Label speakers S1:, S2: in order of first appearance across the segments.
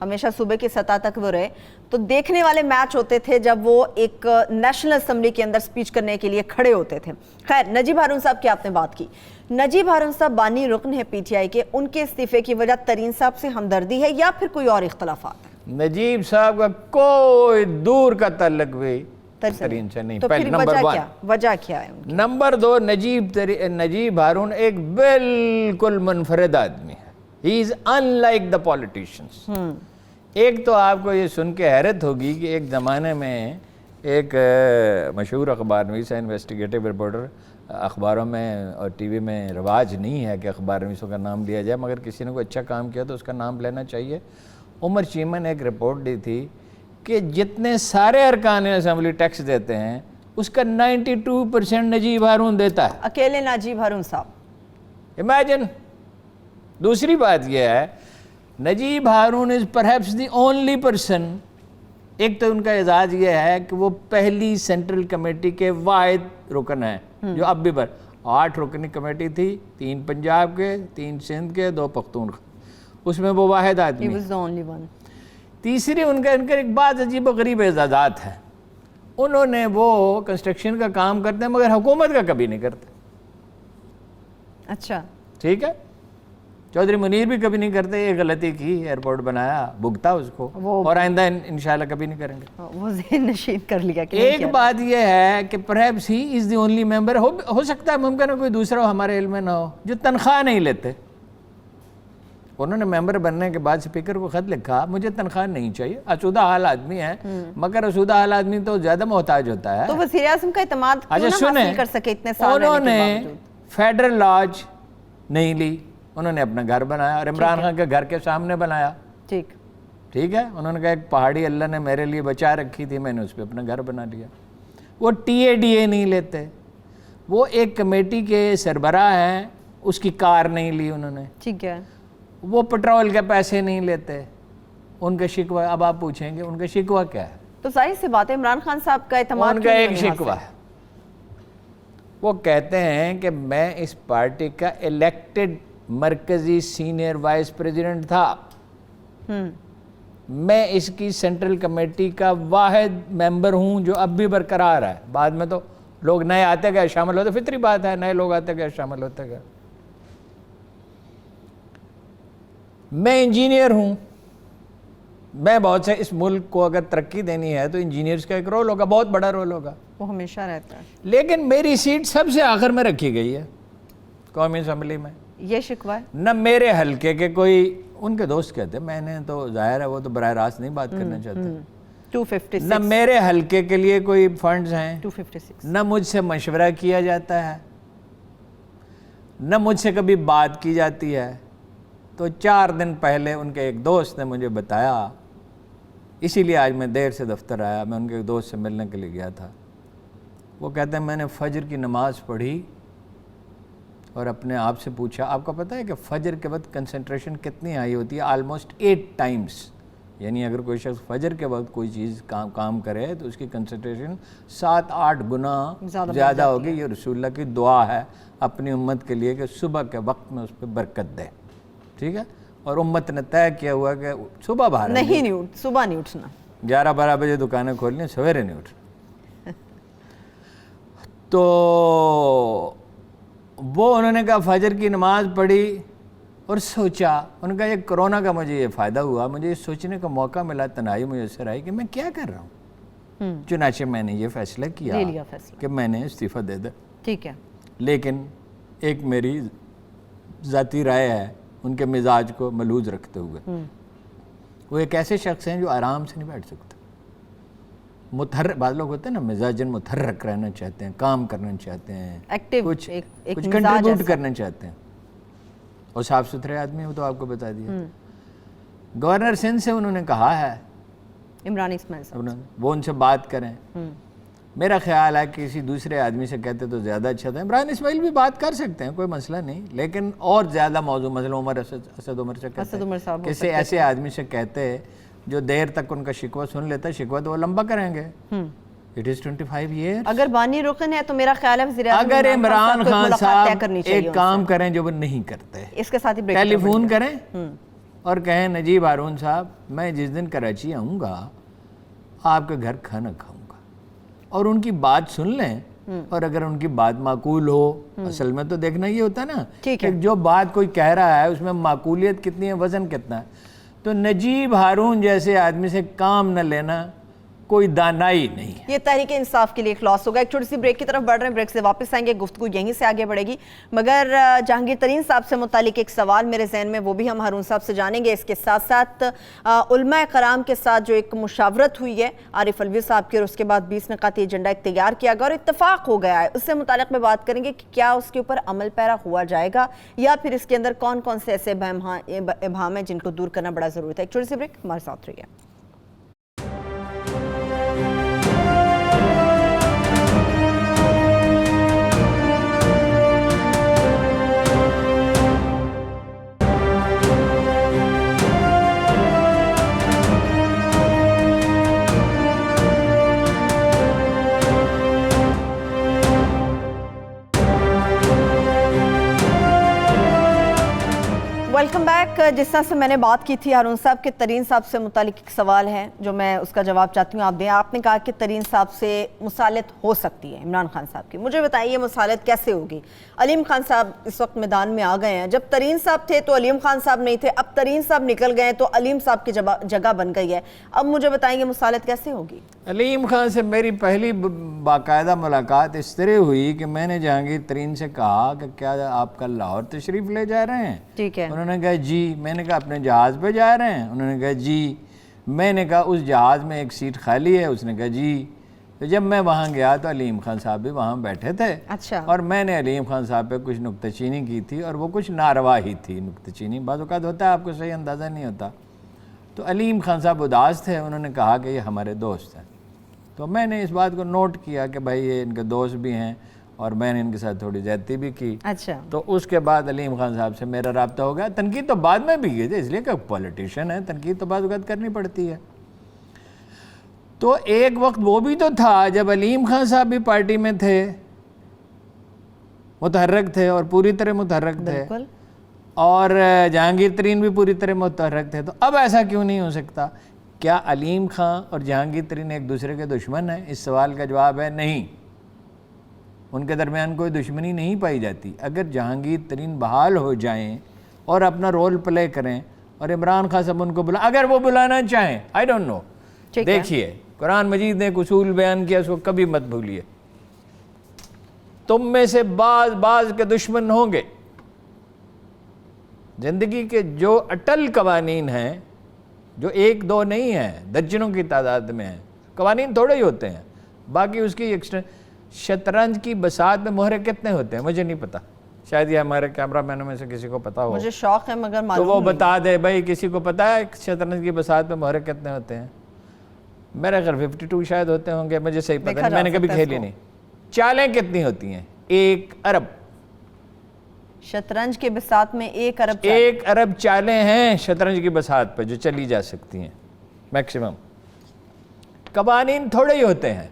S1: ہمیشہ صوبے کی سطح تک وہ رہے. تو دیکھنے والے میچ ہوتے تھے جب وہ ایک نیشنل اسمبلی کے اندر سپیچ کرنے کے لیے کھڑے ہوتے تھے. خیر, نجیب ہارون صاحب کی آپ نے بات کی. نجیب ہارون صاحب بانی رکن ہے پی ٹی آئی کے, ان کے استعفے کی وجہ ترین صاحب سے ہمدردی ہے یا پھر کوئی اور اختلافات ہیں؟
S2: نجیب صاحب کا کوئی دور کا تعلق بھی ترین سے نہیں.
S1: تو پھر وجہ کیا ہے؟
S2: نمبر 2, نجیب ہارون ایک بالکل منفرد آدمی ہے. ہی از ان لائک دا پولیٹیشنس. ایک تو آپ کو یہ سن کے حیرت ہوگی کہ ایک زمانے میں ایک مشہور اخبار نویس ہے, انویسٹیگیٹو رپورٹر, اخباروں میں اور ٹی وی میں رواج نہیں ہے کہ اخبار نویسوں کا نام لیا جائے, مگر کسی نے کوئی اچھا کام کیا تو اس کا نام لینا چاہیے. عمر چیمہ نے ایک رپورٹ دی تھی کہ جتنے سارے ارکان اسمبلی ٹیکس دیتے ہیں اس کا 92% نجیب ہارون دیتا ہے,
S1: اکیلے نجیب ہارون صاحب.
S2: امیجن. دوسری بات یہ ہے, Najeeb Haroon is perhaps the only person, ایک تو ان کا اعزاز یہ ہے کہ وہ پہلی سینٹرل کمیٹی کے واحد رکن ہیں جو اب بھی 8 رکنی کمیٹی تھی, 3 پنجاب کے, 3 سندھ کے, 2 پختونخوا, اس میں وہ واحد آدمی. تیسری ان کا ایک بات عجیب و غریب اعزازات ہے. انہوں نے وہ کنسٹرکشن کا کام کرتے ہیں مگر حکومت کا کبھی نہیں کرتے.
S1: اچھا
S2: ٹھیک ہے, چودھری منیر بھی کبھی نہیں کرتے. یہ غلطی کی, ایئرپورٹ بنایا, بھگتا اس کو, اور آئندہ انشاءاللہ کبھی نہیں کریں گے.
S1: وہ ذہن نشین کر لیا.
S2: ایک بات یہ ہے کہ perhaps he is the only ممبر, ہو سکتا ہے ممکن ہے کوئی دوسرا ہمارے علم میں نہ ہو, جو تنخواہ نہیں لیتے. انہوں نے ممبر بننے کے بعد اسپیکر کو خط لکھا, مجھے تنخواہ نہیں چاہیے, آسودہ حال آدمی ہے, مگر آسودہ حال آدمی تو زیادہ محتاج ہوتا ہے.
S1: تو وزیر اعظم کا اعتماد کیوں نہ حاصل کر سکے اتنے سال رہنے کے باوجود؟
S2: انہوں نے فیڈرل لاج نہیں لی, انہوں نے اپنا گھر بنایا اور عمران خان کے گھر کے سامنے بنایا. ٹھیک ہے, انہوں نے کہا ایک پہاڑی اللہ نے میرے لیے بچا رکھی تھی, میں نے اس پہ اپنا گھر بنا لیا. وہ TADA نہیں لیتے, وہ ایک کمیٹی کے سربراہ ہیں, اس کی کار نہیں لی انہوں نے.
S1: ٹھیک ہے,
S2: وہ پٹرول کے پیسے نہیں لیتے. ان کا شکوہ, اب آپ پوچھیں گے ان کا شکوہ کیا ہے؟
S1: تو ظاہر سی بات ہے عمران خان صاحب کا اعتماد
S2: ان کا ایک شکوہ ہے. وہ کہتے ہیں کہ میں اس پارٹی کا الیکٹڈ مرکزی سینئر وائس پریزیڈنٹ تھا, میں اس کی سینٹرل کمیٹی کا واحد ممبر ہوں جو اب بھی برقرار ہے. بعد میں تو لوگ نئے آتے گئے شامل ہوتے, فطری بات ہے, نئے لوگ آتے گئے شامل ہوتے گئے. میں انجینئر ہوں, میں بہت سے, اس ملک کو اگر ترقی دینی ہے تو انجینئرز کا ایک رول ہوگا, بہت بڑا رول ہوگا,
S1: وہ ہمیشہ رہتا ہے.
S2: لیکن میری سیٹ سب سے آخر میں رکھی گئی ہے قومی اسمبلی میں.
S1: یہ شکوہ ہے.
S2: نہ میرے حلقے کے کوئی, ان کے دوست کہتے ہیں, میں نے تو ظاہر ہے وہ تو براہ راست نہیں بات کرنا چاہتے,
S1: 256
S2: نہ میرے حلقے کے لیے کوئی فنڈز ہیں,
S1: 256
S2: نہ مجھ سے مشورہ کیا جاتا ہے, نہ مجھ سے کبھی بات کی جاتی ہے. تو 4 دن پہلے ان کے ایک دوست نے مجھے بتایا, اسی لیے آج میں دیر سے دفتر آیا, میں ان کے ایک دوست سے ملنے کے لیے گیا تھا. وہ کہتے ہیں میں نے فجر کی نماز پڑھی اور اپنے آپ سے پوچھا, آپ کو پتہ ہے کہ فجر کے وقت کنسنٹریشن کتنی ہائی ہوتی ہے؟ Almost 8 Times. یعنی اگر کوئی شخص فجر کے وقت کوئی چیز کام کرے تو اس کی کنسنٹریشن 7-8 گنا زیادہ ہوگی. یہ رسول اللہ کی دعا ہے اپنی امت کے لیے کہ صبح کے وقت میں اس پہ برکت دے. ٹھیک ہے, اور امت نے طے کیا ہوا کہ صبح باہر
S1: صبح نہیں اٹھنا,
S2: 11-12 بجے دکانیں کھولنی, سویرے نہیں اٹھنا. تو وہ انہوں نے کہا فجر کی نماز پڑھی اور سوچا, ان کا یہ کرونا کا مجھے یہ فائدہ ہوا, مجھے یہ سوچنے کا موقع ملا, تنہائی میسر آئی کہ میں کیا کر رہا ہوں. چنانچہ میں نے یہ فیصلہ کیا کہ میں نے استعفیٰ دے دیا.
S1: ٹھیک ہے,
S2: لیکن ایک میری ذاتی رائے ہے ان کے مزاج کو ملحوظ رکھتے ہوئے, وہ ایک ایسے شخص ہیں جو آرام سے نہیں بیٹھ سکتے. متحرک, بعض لوگ ہوتے ہیں نا مزاجن متحرک رہنا چاہتے ہیں, کام کرنا چاہتے ہیں, کچھ کنٹریبیوٹ کرنا چاہتے ہیں, اور صاف ستھرے آدمی ہیں, وہ تو آپ کو بتا دیا. گورنر سندھ سے انہوں نے کہا ہے
S1: عمران اسماعیل صاحب,
S2: وہ ان سے بات کریں. میرا خیال ہے کہ کسی دوسرے آدمی سے کہتے تو زیادہ اچھا تھا. عمران اسماعیل بھی بات کر سکتے ہیں, کوئی مسئلہ نہیں, لیکن اور زیادہ موضوع, مثلا عمر اسد عمر سے کہتے ہیں, کسی ایسے آدمی سے کہتے جو دیر تک ان کا شکوہ سن لیتا, شکوہ تو وہ لمبا کریں گے. It is 25 years.
S1: اگر بانی رکن ہے تو میرا خیال ہے وزیر اعظم
S2: اگر عمران خان صاحب ایک کام کریں جو وہ نہیں کرتے,
S1: اس کے ساتھ ہی
S2: ٹیلی فون کریں اور کہیں نجیب ہارون صاحب میں جس دن کراچی آؤں گا آپ کے گھر کھانا کھاؤں گا، اور ان کی بات سن لیں، اور اگر ان کی بات معقول ہو، اصل میں تو دیکھنا یہ ہوتا ہے نا کہ جو بات کوئی کہہ رہا ہے اس میں معقولیت کتنی ہے، وزن کتنا ہے، تو نجیب ہارون جیسے آدمی سے کام نہ لینا کوئی دانائی نہیں ہے۔
S1: یہ تحریک انصاف کے لیے ایک لاس ہوگا۔ ایک چھوٹی سی بریک کی طرف بڑھ رہے ہیں، بریک سے واپس آئیں گے، گفتگو یہیں سے آگے بڑھے گی، مگر جہانگیر ترین صاحب سے متعلق ایک سوال میرے ذہن میں، وہ بھی ہم ہارون صاحب سے جانیں گے۔ اس کے ساتھ ساتھ علماء کرام کے ساتھ جو ایک مشاورت ہوئی ہے عارف الوی صاحب کی، اور اس کے بعد 20 نکاتی ایجنڈا ایک تیار کیا گیا اور اتفاق ہو گیا ہے، اس سے متعلق میں بات کریں گے کہ کیا اس کے اوپر عمل پیرا ہوا جائے گا، یا پھر اس کے اندر کون کون سے ایسے ابہام ہیں جن کو دور کرنا بڑا ضروری ہے۔ ایک چھوٹی سی بریک، ہمارے ساتھ رہیے۔ Welcome back. جس طرح سے میں نے بات کی تھی ہارون صاحب کے ترین صاحب سے متعلق ایک سوال ہے جو میں اس کا جواب چاہتی ہوں آپ دیں۔ آپ نے کہا کہ ترین صاحب سے مصالحت ہو سکتی ہے عمران خان صاحب کی، مجھے بتائیے مصالحت کیسے ہوگی؟ علیم خان صاحب اس وقت میدان میں آ گئے ہیں، جب ترین صاحب تھے تو علیم خان صاحب نہیں تھے، اب ترین صاحب نکل گئے تو علیم صاحب کی جگہ بن گئی ہے، اب مجھے بتائیں گے مصالحت کیسے ہوگی؟
S2: علیم خان سے میری پہلی باقاعدہ ملاقات اس طرح ہوئی کہ میں نے جہانگیر ترین سے کہا کہ کیا آپ کل لاہور تشریف لے جا رہے ہیں؟
S1: ٹھیک ہے۔
S2: انہوں نے کہا جی۔ میں نے کہا اپنے جہاز پہ جا رہے ہیں؟ انہوں نے کہا جی۔ میں نے کہا اس جہاز میں ایک سیٹ خالی ہے؟ اس نے کہا جی۔ تو جب میں وہاں گیا تو علیم خان صاحب بھی وہاں بیٹھے تھے،
S1: اچھا،
S2: اور میں نے علیم خان صاحب پہ کچھ نکتہ چینی کی تھی، اور وہ کچھ ناروا ہی تھی نکتہ چینی، بعض اوقات ہوتا ہے آپ کو صحیح اندازہ نہیں ہوتا۔ تو علیم خان صاحب اداس تھے، انہوں نے کہا کہ یہ ہمارے دوست ہیں، تو میں نے اس بات کو نوٹ کیا کہ بھائی یہ ان کے دوست بھی ہیں، اور میں نے ان کے ساتھ تھوڑی زیادتی بھی کی۔
S1: اچھا،
S2: تو اس کے بعد علیم خان صاحب سے میرا رابطہ ہو گیا۔ تنقید تو بعد میں بھی کی تھی، اس لیے کہ پولیٹیشین ہے، تنقید تو بعض اوقات کرنی پڑتی ہے۔ تو ایک وقت وہ بھی تو تھا جب علیم خان صاحب بھی پارٹی میں تھے، متحرک تھے، اور پوری طرح متحرک تھے،
S1: بالکل،
S2: اور جہانگیر ترین بھی پوری طرح متحرک تھے، تو اب ایسا کیوں نہیں ہو سکتا؟ کیا علیم خان اور جہانگیر ترین ایک دوسرے کے دشمن ہیں؟ اس سوال کا جواب ہے نہیں، ان کے درمیان کوئی دشمنی نہیں پائی جاتی۔ اگر جہانگیر ترین بحال ہو جائیں اور اپنا رول پلے کریں، اور عمران خان صاحب ان کو اگر وہ بلانا چاہیں، آئی ڈونٹ نو، دیکھیے قرآن مجید نے ایک اصول بیان کیا، اس کو کبھی مت بھولیے، تم میں سے بعض کے دشمن ہوں گے۔ زندگی کے جو اٹل قوانین ہیں، جو ایک دو نہیں ہیں، درجنوں کی تعداد میں ہیں، قوانین تھوڑے ہی ہوتے ہیں، باقی اس کی شطرنج کی بساط میں مہرے کتنے ہوتے ہیں مجھے نہیں پتا، شاید یہ ہمارے کیمرہ مینوں میں سے کسی کو پتا ہو،
S1: مجھے شوق ہے مگر
S2: تو
S1: معلوم
S2: وہ بتا دے بھائی، کسی کو پتا ہے شطرنج کی بساط میں مہرے کتنے ہوتے ہیں؟ میرے گھر 52 شاید ہوتے ہوں گے، مجھے صحیح پتہ نہیں، میں نے کبھی کھیلی نہیں۔ چالیں کتنی ہوتی ہیں؟ 1 ارب۔
S1: شطرنج کے بساط میں 1 ارب
S2: 1 ارب چالیں ہیں شطرنج کی بساط پہ جو چلی جا سکتی ہیں میکسیمم۔ قوانین تھوڑے ہی ہوتے ہیں،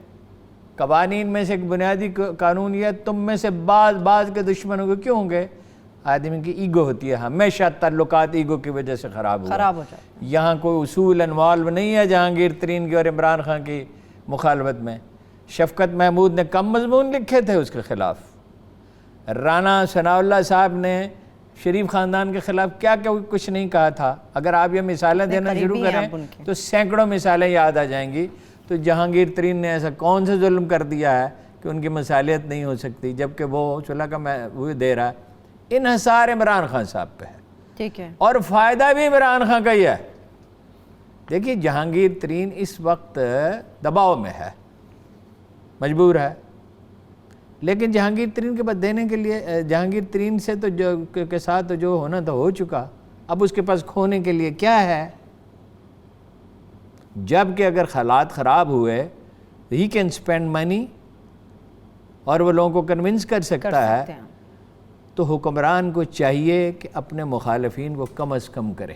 S2: قوانین میں سے ایک بنیادی قانون یہ ہے، تم میں سے بعض کے دشمن ہوں گے۔ کیوں ہوں گے؟ آدمی کی ایگو ہوتی ہے، ہمیشہ تعلقات ایگو کی وجہ سے خراب
S1: ہو جائے۔
S2: یہاں کوئی اصول انوالو نہیں ہے جہانگیر ترین کی اور عمران خان کی مخالفت میں۔ شفقت محمود نے کم مضمون لکھے تھے اس کے خلاف، رانا ثناء اللہ صاحب نے شریف خاندان کے خلاف کیا کچھ نہیں کہا تھا۔ اگر آپ یہ مثالیں دینا شروع کریں تو سینکڑوں مثالیں یاد آ جائیں گی۔ تو جہانگیر ترین نے ایسا کون سا ظلم کر دیا ہے کہ ان کی مصالحت نہیں ہو سکتی، جبکہ وہ صلح کا وہ دے رہا ہے؟ انحصار عمران خان صاحب پہ ہے،
S1: ٹھیک ہے،
S2: اور فائدہ بھی عمران خان کا ہی ہے۔ دیکھیے جہانگیر ترین اس وقت دباؤ میں ہے، مجبور ہے، لیکن جہانگیر ترین کے بعد دینے کے لیے، جہانگیر ترین سے تو کے ساتھ جو ہونا تھا ہو چکا، اب اس کے پاس کھونے کے لیے کیا ہے؟ جبکہ اگر حالات خراب ہوئے ہی کین اسپینڈ منی، اور وہ لوگوں کو کنونس کر سکتا ہے، تو حکمران کو چاہیے کہ اپنے مخالفین کو کم از کم کرے،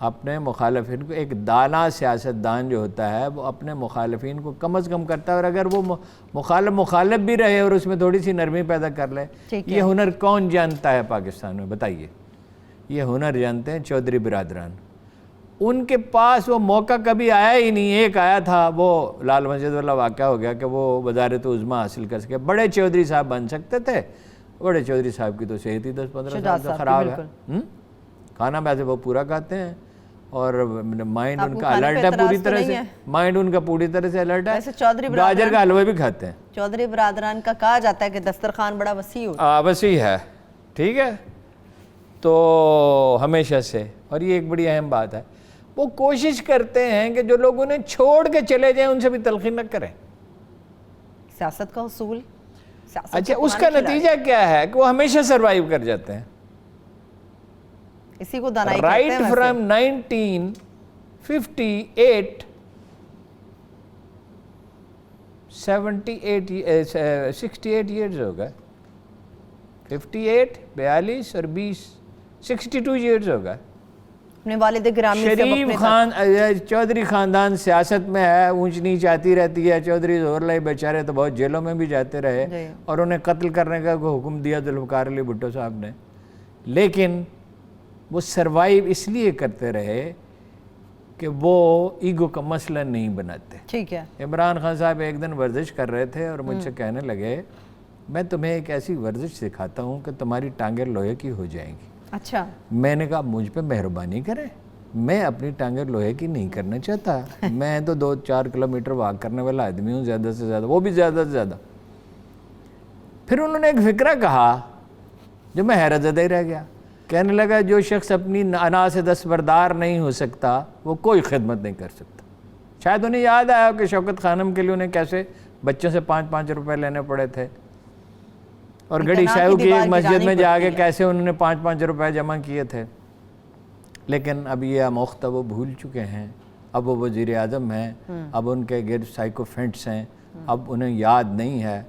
S2: اپنے مخالفین کو، ایک دانا سیاستدان جو ہوتا ہے وہ اپنے مخالفین کو کم از کم کرتا ہے، اور اگر وہ مخالف بھی رہے اور اس میں تھوڑی سی نرمی پیدا کر لے، یہ ہنر کون جانتا ہے پاکستان میں؟ بتائیے، یہ ہنر جانتے ہیں چودھری برادران. ان کے پاس وہ موقع کبھی آیا ہی نہیں. ایک آیا تھا وہ لال مسجد والا واقعہ ہو گیا کہ وہ وزارت عظمیٰ حاصل کر سکے. بڑے چودھری صاحب بن سکتے تھے. بڑے چودھری صاحب کی تو صحت ہی 10-15 سال سے خراب ہے. کھانا ویسے وہ پورا کھاتے ہیں اور مائنڈ ان کا الرٹ ہے پوری طرح سے. مائنڈ ان کا پوری طرح سے الرٹ ہے. گاجر کا حلوہ بھی کھاتے ہیں.
S1: چودھری برادران کا کہا جاتا ہے کہ دسترخوان بڑا وسیع ہوتا ہے.
S2: وسیع ہے. ٹھیک ہے. تو ہمیشہ سے, اور یہ ایک بڑی اہم بات ہے, وہ کوشش کرتے ہیں کہ جو لوگ انہیں چھوڑ کے چلے جائیں ان سے بھی تلخی نہ کریں.
S1: سیاست کا اصول.
S2: اچھا, اس کا نتیجہ کیا ہے کہ وہ ہمیشہ سروائیو کر جاتے ہیں.
S1: اسی کو دانائی کہتے ہیں.
S2: رائٹ فرام 1958 68 ایئرز ہو گئے. 58 42 اور 20 62 ایئرز ہو گئے.
S1: اپنے والد گرامی سے
S2: شریف خان چودھری خاندان سیاست میں ہے, اونچ نیچ آتی رہتی ہے. چودھری ظہور اللہ بیچارے تو بہت جیلوں میں بھی جاتے رہے اور انہیں قتل کرنے کا کوئی حکم دیا ذوالفقار علی بھٹو صاحب نے, لیکن وہ سروائیو اس لیے کرتے رہے کہ وہ ایگو کا مسئلہ نہیں بناتے.
S1: ٹھیک ہے.
S2: عمران خان صاحب ایک دن ورزش کر رہے تھے اور مجھ سے کہنے لگے میں تمہیں ایک ایسی ورزش سکھاتا ہوں کہ تمہاری ٹانگیں لوہے کی ہو جائیں گی.
S1: اچھا.
S2: میں نے کہا مجھ پہ مہربانی کریں, میں اپنی ٹانگیں لوہے کی نہیں کرنا چاہتا. میں تو 2-4 کلومیٹر واک کرنے والا آدمی ہوں زیادہ سے زیادہ, وہ بھی زیادہ سے زیادہ. پھر انہوں نے ایک فکرہ کہا جو میں حیرت زدہ ہی رہ گیا. کہنے لگا جو شخص اپنی انا سے دستبردار نہیں ہو سکتا وہ کوئی خدمت نہیں کر سکتا. شاید انہیں یاد آیا کہ شوکت خانم کے لیے انہیں کیسے بچوں سے 5-5 روپے لینے پڑے تھے, اور گڑی شاہو کی ایک مسجد میں جا کے کیسے انہوں نے 5-5 روپے جمع کیے تھے. لیکن اب یہ آموختہ وہ بھول چکے ہیں. اب وہ وزیر اعظم ہیں, اب ان کے گرد سائیکو فرینڈس ہیں. اب انہیں یاد نہیں ہے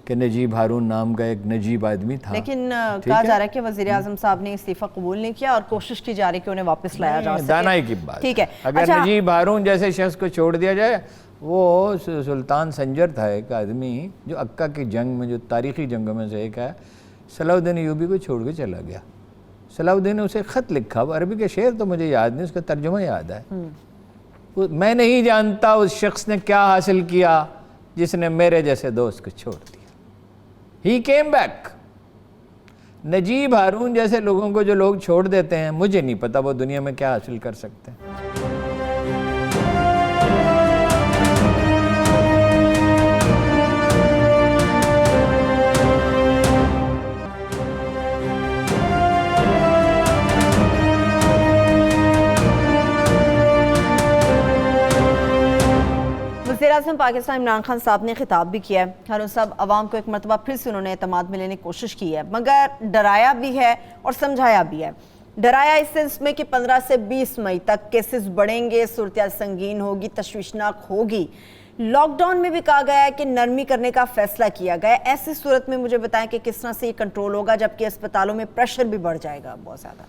S2: کہ نجیب ہارون نام کا ایک نجیب آدمی تھا.
S1: لیکن کہا جا رہا ہے کہ وزیر اعظم صاحب نے استعفیٰ قبول نہیں کیا اور کوشش کی جا رہی کہ انہیں واپس لایا جا سکے.
S2: دانائی کی بات.
S1: ٹھیک ہے.
S2: اگر نجیب ہارون جیسے شخص کو چھوڑ دیا جائے, وہ سلطان سنجر تھا ایک آدمی جو عکا کی جنگ میں, جو تاریخی جنگوں میں سے ایک ہے, صلاح الدین ایوبی کو چھوڑ کے چلا گیا. صلاح الدین نے اسے خط لکھا, وہ عربی کے شعر تو مجھے یاد نہیں, اس کا ترجمہ یاد ہے. میں نہیں جانتا اس شخص نے کیا حاصل کیا جس نے میرے جیسے دوست کو چھوڑ دیا. He came back. Najeeb Haroon جیسے لوگوں کو جو لوگ چھوڑ دیتے ہیں, مجھے نہیں پتا وہ دنیا میں کیا حاصل کر سکتے ہیں.
S1: وزیر اعظم پاکستان عمران خان صاحب نے خطاب بھی کیا ہے. ہارون صاحب, عوام کو ایک مرتبہ پھر سے انہوں نے اعتماد میں لینے کی کوشش کی ہے, مگر ڈرایا بھی ہے اور سمجھایا بھی ہے. ڈرایا اس سینس میں کہ 15 سے 20 مئی تک کیسز بڑھیں گے, صورتحال سنگین ہوگی, تشویشناک ہوگی. لاک ڈاؤن میں بھی کہا گیا ہے کہ نرمی کرنے کا فیصلہ کیا گیا ہے. ایسی صورت میں مجھے بتائیں کہ کس طرح سے یہ کنٹرول ہوگا, جبکہ اسپتالوں میں پریشر بھی بڑھ جائے گا بہت زیادہ.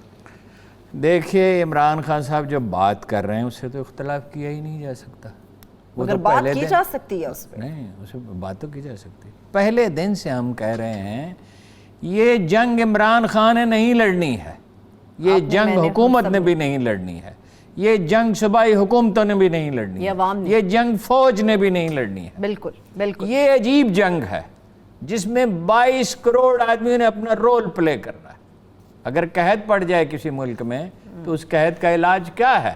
S2: دیکھیے, عمران خان صاحب جب بات کر رہے ہیں اس سے تو اختلاف کیا ہی نہیں جا سکتا.
S1: اگر بات کی جا سکتی ہے اس پہ,
S2: نہیں, اس پہ بات تو کی جا سکتی. پہلے دن سے ہم کہہ رہے ہیں یہ جنگ عمران خان نے نہیں لڑنی ہے, یہ جنگ حکومت نے بھی نہیں لڑنی ہے, یہ جنگ صوبائی حکومتوں نے بھی نہیں لڑنی ہے, یہ جنگ فوج نے بھی نہیں لڑنی ہے.
S1: بالکل بالکل.
S2: یہ عجیب جنگ ہے جس میں 22 کروڑ آدمیوں نے اپنا رول پلے کرنا ہے. اگر قحط پڑ جائے کسی ملک میں تو اس قحط کا علاج کیا ہے؟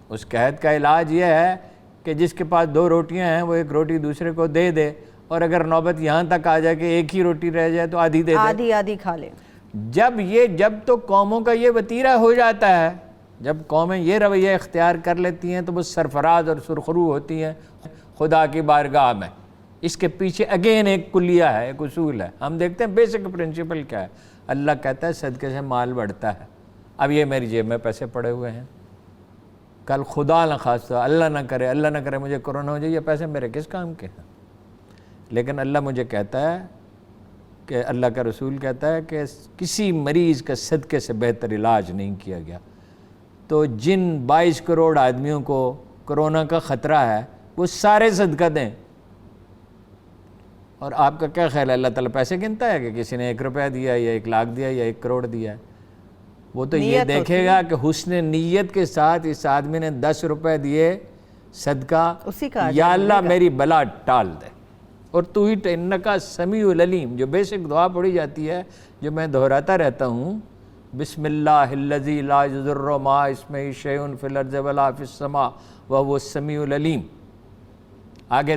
S2: اس قحط کا علاج یہ ہے کہ جس کے پاس 2 روٹیاں ہیں وہ ایک روٹی دوسرے کو دے دے, اور اگر نوبت یہاں تک آ جائے کہ ایک ہی روٹی رہ جائے تو آدھی دے دے,
S1: آدھی کھا لے.
S2: جب تو قوموں کا یہ وتیرہ ہو جاتا ہے, جب قومیں یہ رویہ اختیار کر لیتی ہیں تو وہ سرفراز اور سرخرو ہوتی ہیں خدا کی بارگاہ میں. اس کے پیچھے اگین ایک کلیہ ہے, ایک اصول ہے. ہم دیکھتے ہیں بیسک پرنسپل کیا ہے. اللہ کہتا ہے صدقے سے مال بڑھتا ہے. اب یہ میری جیب میں پیسے پڑے ہوئے ہیں, کل خدا نہ خواستہ اللہ نہ کرے مجھے کرونا ہو جائے, یہ پیسے میرے کس کام کے ہیں؟ لیکن اللہ مجھے کہتا ہے کہ اللہ کا رسول کہتا ہے کہ کسی مریض کا صدقے سے بہتر علاج نہیں کیا گیا. تو جن 22 کروڑ آدمیوں کو کرونا کا خطرہ ہے وہ سارے صدقہ دیں. اور آپ کا کیا خیال ہے, اللہ تعالیٰ پیسے گنتا ہے کہ کسی نے 1 روپیہ دیا یا 1 لاکھ دیا یا 1 کروڑ دیا ہے؟ وہ تو یہ دیکھے گا کہ حسن نیت کے ساتھ اس آدمی نے 10 روپے دیے صدقہ،
S1: اسی کا
S2: یا اللہ میری بلا ٹال دے، اور تو ہی انکا سمیع العلیم، جو بیسک دعا پڑھی جاتی ہے، جو میں دہراتا رہتا ہوں، بسم اللہ الذی لا یضر مع اسمہ شیء فی الارض ولا فی السماء وہو السمیع العلیم۔ آگے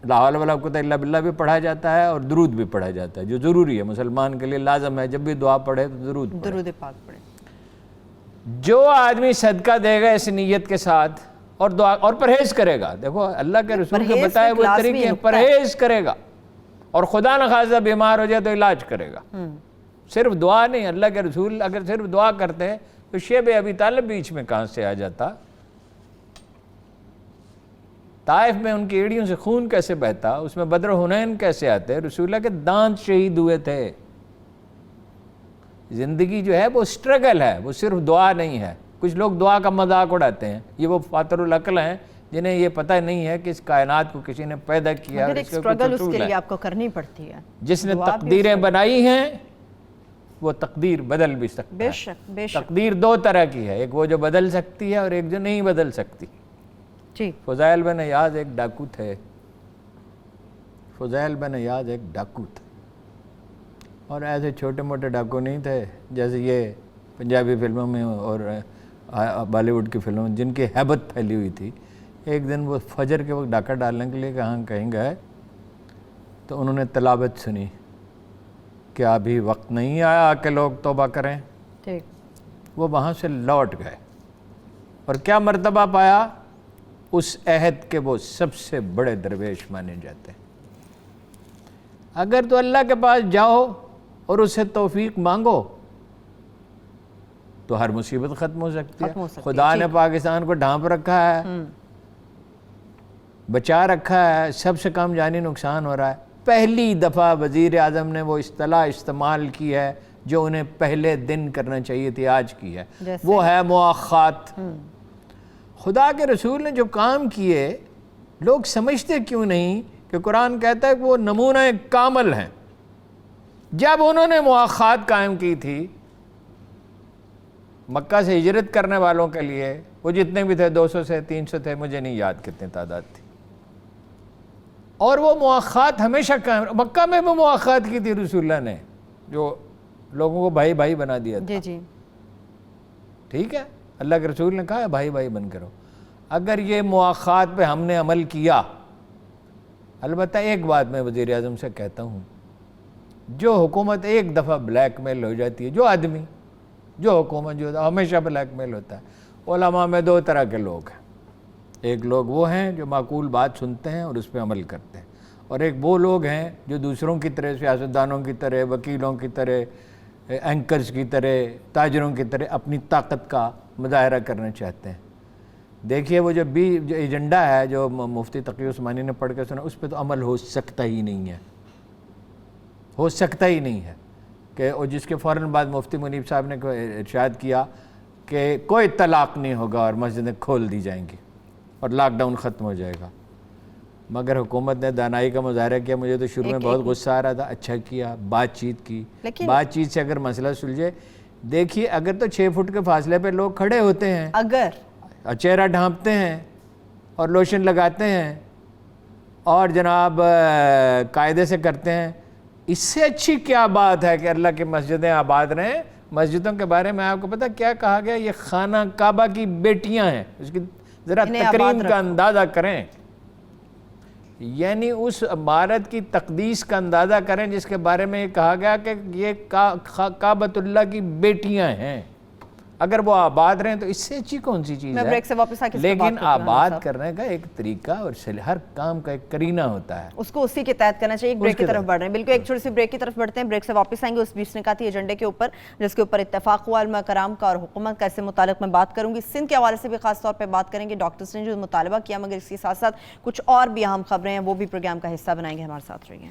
S2: لا حول ولا قوۃ الا باللہ بھی پڑھا جاتا ہے اور درود بھی پڑھا جاتا ہے، جو ضروری ہے، مسلمان کے لیے لازم ہے، جب بھی دعا پڑھے تو درود پڑھے۔
S1: درود پاک پڑھے۔
S2: جو آدمی صدقہ دے گا اس نیت کے ساتھ اور دعا اور پرہیز کرے گا، دیکھو اللہ کے رسول کے بتائے وہ طریقے، پرہیز کرے گا، اور خدا نخواستہ بیمار ہو جائے تو علاج کرے گا، صرف دعا نہیں۔ اللہ کے رسول اگر صرف دعا کرتے ہیں تو شیب ابی طالب بیچ میں کہاں سے آ جاتا؟ طائف میں ان کی ایڑیوں سے خون کیسے بہتا؟ اس میں بدر و حنین کیسے آتے؟ رسول اللہ کے دانت شہید ہوئے تھے۔ زندگی جو ہے وہ سٹرگل ہے، وہ صرف دعا نہیں ہے۔ کچھ لوگ دعا کا مذاق اڑاتے ہیں، یہ وہ فاتر العقل ہیں جنہیں یہ پتہ نہیں ہے کہ اس کائنات کو کسی نے پیدا کیا،
S1: مگر ایک سٹرگل اس کے لیے آپ کو کرنی پڑتی ہے۔
S2: جس نے تقدیریں بنائی ہیں وہ تقدیر بدل بھی سکتا ہے۔
S1: بے شک بے شک۔
S2: تقدیر دو طرح کی ہے، ایک وہ جو بدل سکتی ہے اور ایک جو نہیں بدل سکتی۔
S1: جی۔
S2: فضائل بن عیاض ایک ڈاکو تھے، فضائل بن عیاض ایک ڈاکو تھے، اور ایسے چھوٹے موٹے ڈاکو نہیں تھے جیسے یہ پنجابی فلموں میں اور بالی ووڈ کی فلموں میں جن کی ہیبت پھیلی ہوئی تھی۔ ایک دن وہ فجر کے وقت ڈاکہ ڈالنے کے لیے کہیں گئے تو انہوں نے تلاوت سنی کہ ابھی وقت نہیں آیا کہ لوگ توبہ کریں۔
S1: ٹھیک۔
S2: وہ وہاں سے لوٹ گئے اور کیا مرتبہ پایا؟ اس عہد کے وہ سب سے بڑے درویش مانے جاتے ہیں۔ اگر تو اللہ کے پاس جاؤ اور اس سے توفیق مانگو تو ہر مصیبت ختم ہو سکتی ہے۔ خدا نے پاکستان کو ڈھانپ رکھا ہے، بچا رکھا ہے، سب سے کم جانی نقصان ہو رہا ہے۔ پہلی دفعہ وزیر اعظم نے وہ اصطلاح استعمال کی ہے جو انہیں پہلے دن کرنا چاہیے تھی، آج کی ہے، وہ ہے مواخات۔ خدا کے رسول نے جو کام کیے لوگ سمجھتے کیوں نہیں کہ قرآن کہتا ہے کہ وہ نمونہ کامل ہیں۔ جب انہوں نے مواخات قائم کی تھی مکہ سے ہجرت کرنے والوں کے لیے، وہ جتنے بھی تھے 200 سے 300 تھے، مجھے نہیں یاد کتنے تعداد تھی، اور وہ مواخات ہمیشہ قائم، مکہ میں بھی مواخات کی تھی رسول اللہ نے، جو لوگوں کو بھائی بھائی بنا دیا تھا۔
S1: جی جی
S2: ٹھیک ہے، اللہ کے رسول نے کہا ہے بھائی بھائی بن کرو۔ اگر یہ مواخات پہ ہم نے عمل کیا، البتہ ایک بات میں وزیر اعظم سے کہتا ہوں، جو حکومت ایک دفعہ بلیک میل ہو جاتی ہے، جو آدمی جو حکومت جو ہمیشہ بلیک میل ہوتا ہے۔ علماء میں دو طرح کے لوگ ہیں، ایک لوگ وہ ہیں جو معقول بات سنتے ہیں اور اس پہ عمل کرتے ہیں، اور ایک وہ لوگ ہیں جو دوسروں کی طرح، سیاستدانوں کی طرح، وکیلوں کی طرح، اینکرز کی طرح، تاجروں کی طرح اپنی طاقت کا مظاہرہ کرنا چاہتے ہیں۔ دیکھیے وہ جو ایجنڈا ہے جو مفتی تقی عثمانی نے پڑھ کے سنا، اس پہ تو عمل ہو سکتا ہی نہیں ہے، ہو سکتا ہی نہیں ہے کہ اور جس کے فوراً بعد مفتی منیب صاحب نے ارشاد کیا کہ کوئی طلاق نہیں ہوگا اور مسجدیں کھول دی جائیں گی اور لاک ڈاؤن ختم ہو جائے گا۔ مگر حکومت نے دانائی کا مظاہرہ کیا، مجھے تو شروع میں بہت غصہ آ رہا تھا، اچھا کیا، بات چیت کی، بات چیت سے اگر مسئلہ سلجھے۔ دیکھیے اگر تو 6 فٹ کے فاصلے پہ لوگ کھڑے ہوتے ہیں،
S1: اگر
S2: چہرہ ڈھانپتے ہیں اور لوشن لگاتے ہیں اور جناب قاعدے سے کرتے ہیں، اس سے اچھی کیا بات ہے کہ اللہ کی مسجدیں آباد رہیں۔ مسجدوں کے بارے میں آپ کو پتہ کیا کہا گیا؟ یہ خانہ کعبہ کی بیٹیاں ہیں، اس کی ذرا تکریم کا اندازہ کریں، یعنی اس عمارت کی تقدیس کا اندازہ کریں جس کے بارے میں یہ کہا گیا کہ یہ کعبۃ اللہ کی بیٹیاں ہیں۔ اگر وہ آباد رہیں تو اس سے اچھی کون سی چیز ہے؟ لیکن آباد کرنے کا ایک طریقہ اور ہر کام کا ایک کرینہ ہوتا ہے،
S1: اس کو اسی کے تحت کرنا چاہیے۔ ایک بریک کی طرف بڑھ رہے ہیں، بالکل ایک چھوٹی سی بریک کی طرف بڑھتے ہیں، بریک سے واپس آئیں گے۔ اس بیچ نے کہا تھی ایجنڈے کے اوپر جس کے اوپر اتفاق ہوا، علماء کرام کا اور حکومت کا، اس سے متعلق میں بات کروں گی۔ سندھ کے حوالے سے بھی خاص طور پہ بات کریں گے، ڈاکٹرز نے جو مطالبہ کیا، مگر اس کے ساتھ ساتھ کچھ اور بھی اہم خبریں ہیں، وہ بھی پروگرام کا حصہ بنائیں گے، ہمارے ساتھ رہیے۔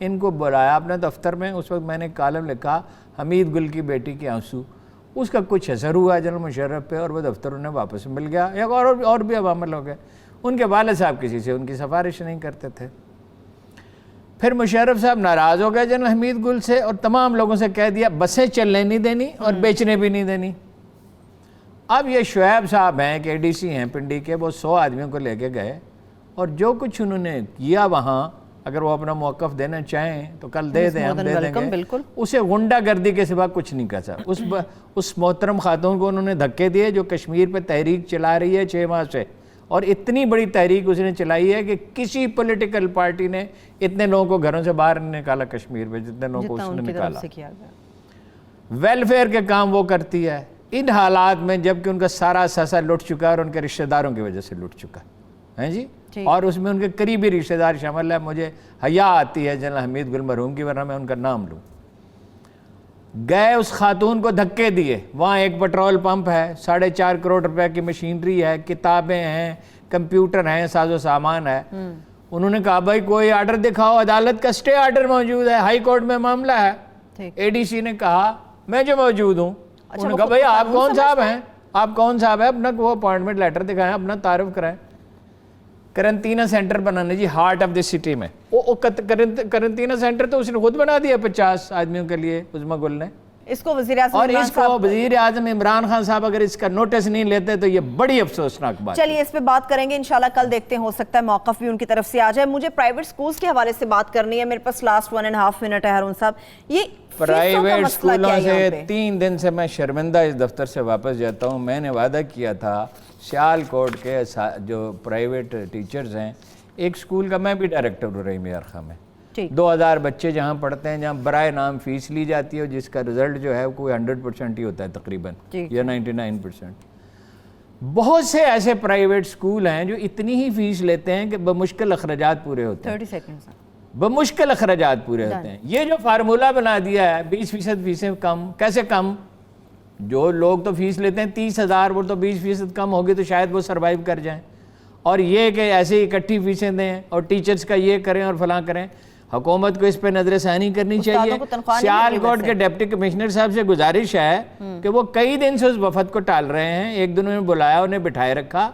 S2: ان کو بلایا اپنے دفتر میں. اس وقت میں نے کالم لکھا حمید گل کی بیٹی کے آنسو. اس کا کچھ اثر ہوا جنرل مشرف پہ اور وہ دفتر انہیں واپس مل گیا. یا اور بھی عوامل ہو گئے. ان کے والد صاحب کسی سے ان کی سفارش نہیں کرتے تھے. پھر مشرف صاحب ناراض ہو گئے جنرل حمید گل سے اور تمام لوگوں سے کہہ دیا بسیں چلنے نہیں دینی اور بیچنے بھی نہیں دینی. اب یہ شعیب صاحب ہیں کہ ڈی سی ہیں پنڈی کے, وہ 100 آدمیوں کو لے کے گئے اور جو کچھ انہوں نے کیا وہاں, اگر وہ اپنا موقف دینا چاہیں تو کل دے دیں, ہم دے دیں گے. اسے غنڈہ گردی کے سوا کچھ نہیں کہا. اس محترم خاتون کو انہوں نے دھکے دیے جو کشمیر پہ تحریک چلا رہی ہے 6 ماہ سے, اور اتنی بڑی تحریک اس نے چلائی ہے کہ کسی پولیٹیکل پارٹی نے اتنے لوگوں کو گھروں سے باہر نہیں نکالا کشمیر میں جتنے لوگوں کو اس نے نکالا. ویلفیئر کے کام وہ کرتی ہے ان حالات میں جبکہ ان کا سارا ساسا لٹ چکا ہے اور ان کے رشتہ داروں کی وجہ سے لٹ چکا ہے جی. اور اس میں ان کے قریبی رشتہ دار شامل ہے. مجھے حیا آتی ہے جنرل حمید گل مرحوم کی, ورنہ میں ان کا نام لوں. گئے اس خاتون کو دھکے دیے. وہاں ایک پٹرول پمپ ہے, 4.5 کروڑ روپے کی مشینری ہے, کتابیں ہیں, کمپیوٹر ہیں, ساز و سامان ہے. انہوں نے کہا بھائی کوئی آرڈر دکھاؤ. عدالت کا اسٹے آرڈر موجود ہے, ہائی کورٹ میں معاملہ ہے. اے ڈی سی نے کہا میں جو موجود ہوں. انہوں نے کہا بھائی آپ کون صاحب ہیں, آپ کون صاحب ہیں, اپنا وہ اپوائنٹمنٹ لیٹر دکھائیں, اپنا تعارف کرائیں. کرنٹینا سینٹر بنانے جی ہارٹ آف دی سٹی میں. وہ کرنٹینا سینٹر تو اس نے خود بنا دیا 50 آدمیوں کے لیے عظما گل نے.
S1: اس کو وزیر اعظم
S2: اور اس کو وزیر اعظم عمران خان صاحب اگر اس کا نوٹس نہیں لیتے تو یہ بڑی افسوسناک بات.
S1: چلیے اس پہ بات کریں گے انشاءاللہ, کل دیکھتے ہیں ہو سکتا ہے موقف بھی ان کی طرف سے آ جائے. مجھے پرائیویٹ سکولز کے حوالے سے بات کرنی ہے, میرے پاس لاسٹ 1.5 منٹ ہے. ہارون صاحب, یہ
S2: پرائیویٹ سکولوں سے 3 دن سے میں شرمندہ اس دفتر سے واپس جاتا ہوں. میں نے وعدہ کیا تھا سیال کوٹ کے جو پرائیویٹ ٹیچرز ہیں, ایک سکول کا میں بھی ڈائریکٹر ہوں رحیم یار خان میں, 2000 بچے جہاں پڑھتے ہیں, جہاں برائے نام فیس لی جاتی ہے, جس کا رزلٹ جو ہے کوئی 100% ہی ہوتا ہے تقریباً, یا 99%. بہت سے ایسے پرائیویٹ سکول ہیں جو اتنی ہی فیس لیتے ہیں کہ بمشکل اخراجات پورے ہوتے ہیں. بمشکل اخراجات پورے ہوتے ہیں. یہ جو فارمولہ بنا دیا ہے 20% فیسیں کم, کیسے کم؟ جو لوگ تو فیس لیتے ہیں 30,000, وہ تو 20% کم ہوگی تو شاید وہ سروائیو کر جائیں. اور یہ کہ ایسے ہی اکٹھی فیسیں دیں اور ٹیچرز کا یہ کریں اور فلاں کریں. حکومت کو اس پہ نظر ثانی کرنی چاہیے. سیال کوٹ کے ڈپٹی کمشنر صاحب سے گزارش ہے کہ وہ کئی دن سے اس وفد کو ٹال رہے ہیں. ایک دن انہوں نے بلایا, انہیں بٹھائے رکھا.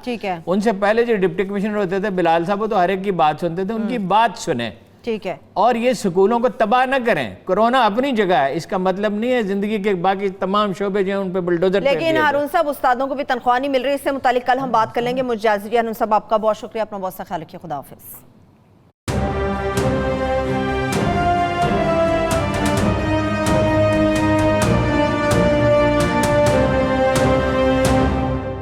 S2: ان سے پہلے جو ڈپٹی کمشنر ہوتے تھے بلال صاحب, وہ تو ہر ایک کی بات سنتے تھے, ان کی بات سنیں.
S1: ٹھیک ہے.
S2: اور یہ سکولوں کو تباہ نہ کریں. کورونا اپنی جگہ ہے, اس کا مطلب نہیں ہے زندگی کے باقی تمام شعبے جو ہیں ان پہ بلڈوزر.
S1: لیکن ہارون صاحب استادوں کو بھی تنخواہ نہیں مل رہی, اس سے متعلق کل ہم بات کر لیں گے. مجھے اجازت دیجیے ہارون صاحب, آپ کا بہت شکریہ, اپنا بہت سا خیال رکھیے. خدا حافظ.